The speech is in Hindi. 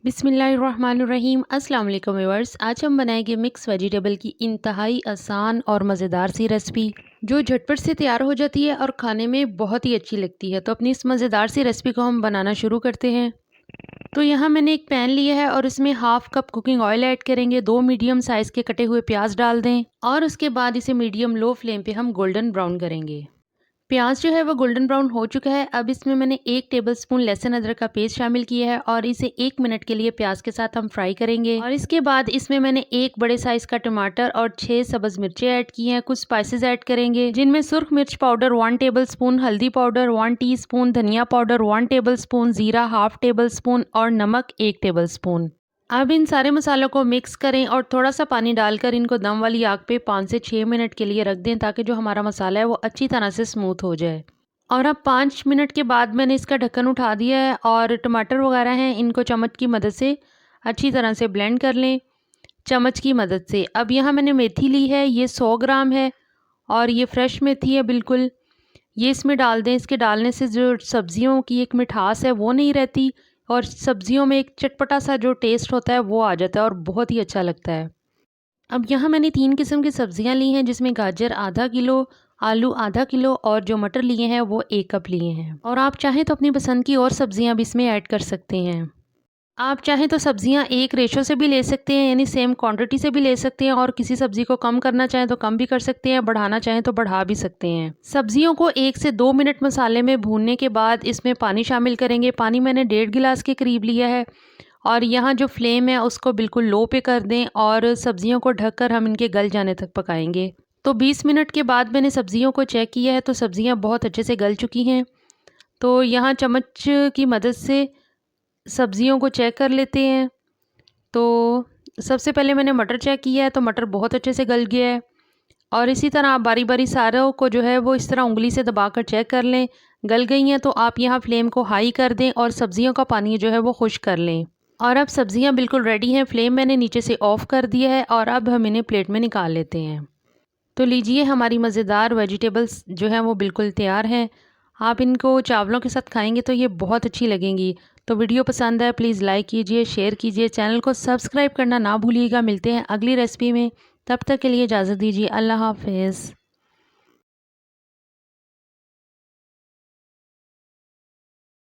बिस्मिल्लाहिर्रहमानिर्रहीम। अस्सलाम वालेकुम व्यूअर्स। आज हम बनाएंगे मिक्स वेजिटेबल की इंतहाई आसान और मज़ेदार सी रेसिपी जो झटपट से तैयार हो जाती है और खाने में बहुत ही अच्छी लगती है। तो अपनी इस मज़ेदार सी रेसिपी को हम बनाना शुरू करते हैं। तो यहाँ मैंने एक पैन लिया है और इसमें half cup cooking oil add करेंगे। 2 मीडियम साइज़ के कटे हुए प्याज डाल दें और उसके बाद इसे मीडियम लो फ्लेम पे हम गोल्डन ब्राउन करेंगे। प्याज जो है वो गोल्डन ब्राउन हो चुका है। अब इसमें मैंने 1 टेबलस्पून लहसुन अदरक का पेस्ट शामिल किया है और इसे 1 मिनट के लिए प्याज के साथ हम फ्राई करेंगे। और इसके बाद इसमें मैंने 1 बड़े साइज का टमाटर और 6 सब्ज़ मिर्चें ऐड की हैं। कुछ स्पाइसेस ऐड करेंगे जिनमें सुर्ख मिर्च पाउडर 1 टेबलस्पून, हल्दी पाउडर 1 टीस्पून, धनिया पाउडर 1 टेबलस्पून, ज़ीरा हाफ टेबलस्पून और नमक 1 टेबलस्पून। अब इन सारे मसालों को मिक्स करें और थोड़ा सा पानी डालकर इनको दम वाली आग पे 5 से 6 मिनट के लिए रख दें ताकि जो हमारा मसाला है वो अच्छी तरह से स्मूथ हो जाए। और अब 5 मिनट के बाद मैंने इसका ढक्कन उठा दिया है और टमाटर वगैरह हैं इनको चम्मच की मदद से अच्छी तरह से ब्लेंड कर लें चम्मच की मदद से। अब यहाँ मैंने मेथी ली है, ये 100 ग्राम है और ये फ्रेश मेथी है बिल्कुल। ये इसमें डाल दें। इसके डालने से जो सब्जियों की एक मिठास है वो नहीं रहती और सब्जियों में एक चटपटा सा जो टेस्ट होता है वो आ जाता है और बहुत ही अच्छा लगता है। अब यहाँ मैंने 3 किस्म की सब्जियाँ ली हैं जिसमें गाजर आधा किलो, आलू आधा किलो और जो मटर लिए हैं वो 1 कप लिए हैं। और आप चाहें तो अपनी पसंद की और सब्जियाँ भी इसमें ऐड कर सकते हैं। आप चाहें तो सब्जियां एक रेशो से भी ले सकते हैं, यानी सेम क्वांटिटी से भी ले सकते हैं और किसी सब्जी को कम करना चाहें तो कम भी कर सकते हैं, बढ़ाना चाहें तो बढ़ा भी सकते हैं। सब्जियों को 1 से 2 मिनट मसाले में भूनने के बाद इसमें पानी शामिल करेंगे। पानी मैंने 1.5 गिलास के करीब लिया है और यहाँ जो फ्लेम है उसको बिल्कुल लो पे कर दें और सब्जियों को ढककर हम इनके गल जाने तक पकाएंगे। तो 20 मिनट के बाद मैंने सब्जियों को चेक किया है तो सब्जियाँ बहुत अच्छे से गल चुकी हैं। तो यहाँ चम्मच की मदद से सब्जियों को चेक कर लेते हैं। तो सबसे पहले मैंने मटर चेक किया है तो मटर बहुत अच्छे से गल गया है। और इसी तरह आप बारी बारी सारों को जो है वो इस तरह उंगली से दबाकर चेक कर लें। गल गई हैं तो आप यहाँ फ्लेम को हाई कर दें और सब्जियों का पानी जो है वो खुश्क कर लें। और अब सब्जियाँ बिल्कुल रेडी हैं। फ्लेम मैंने नीचे से ऑफ़ कर दिया है और अब हम इन्हें प्लेट में निकाल लेते हैं। तो लीजिए हमारी मज़ेदार वेजिटेबल्स जो हैं वो बिल्कुल तैयार हैं। आप इनको चावलों के साथ खाएंगे तो ये बहुत अच्छी लगेंगी। तो वीडियो पसंद आए प्लीज़ लाइक कीजिए, शेयर कीजिए, चैनल को सब्सक्राइब करना ना भूलिएगा। मिलते हैं अगली रेसिपी में, तब तक के लिए इजाज़त दीजिए। अल्लाह हाफ़िज़।